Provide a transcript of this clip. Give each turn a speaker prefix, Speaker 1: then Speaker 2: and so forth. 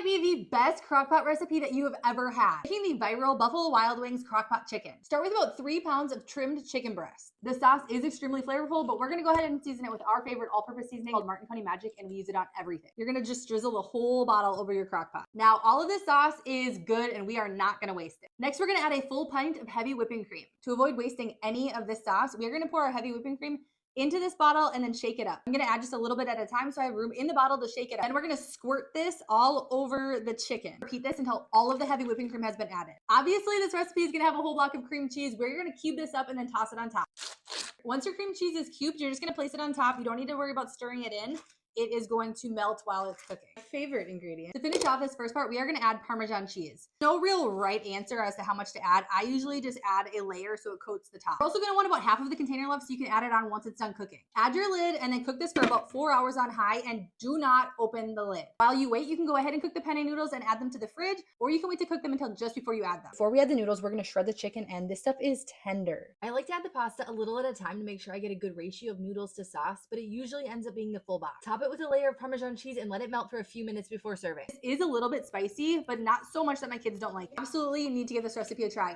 Speaker 1: might be the best crockpot recipe that you have ever had. Making the viral Buffalo Wild Wings crockpot chicken. Start with about 3 pounds of trimmed chicken breast. The sauce is extremely flavorful, but we're gonna go ahead and season it with our favorite all-purpose seasoning called Martin County Magic, and we use it on everything. You're gonna just drizzle the whole bottle over your crockpot. Now, all of this sauce is good and we are not gonna waste it. Next, we're gonna add a full pint of heavy whipping cream. To avoid wasting any of this sauce, we're gonna pour our heavy whipping cream into this bottle and then shake it up. I'm gonna add just a little bit at a time so I have room in the bottle to shake it up. And we're gonna squirt this all over the chicken. Repeat this until all of the heavy whipping cream has been added. Obviously, this recipe is gonna have a whole block of cream cheese. We're gonna cube this up and then toss it on top. Once your cream cheese is cubed, you're just gonna place it on top. You don't need to worry about stirring it in. It is going to melt while it's cooking. My favorite ingredient. To finish off this first part, we are gonna add Parmesan cheese. No real right answer as to how much to add. I usually just add a layer so it coats the top. We're also gonna want about half of the container left so you can add it on once it's done cooking. Add your lid and then cook this for about 4 hours on high and do not open the lid. While you wait, you can go ahead and cook the penne noodles and add them to the fridge, or you can wait to cook them until just before you add them. Before we add the noodles, we're gonna shred the chicken and this stuff is tender.
Speaker 2: I like to add the pasta a little at a time to make sure I get a good ratio of noodles to sauce, but it usually ends up being the full box. Top it with a layer of Parmesan cheese and let it melt for a few minutes before serving.
Speaker 1: This is a little bit spicy, but not so much that my kids don't like it. Absolutely need to give this recipe a try.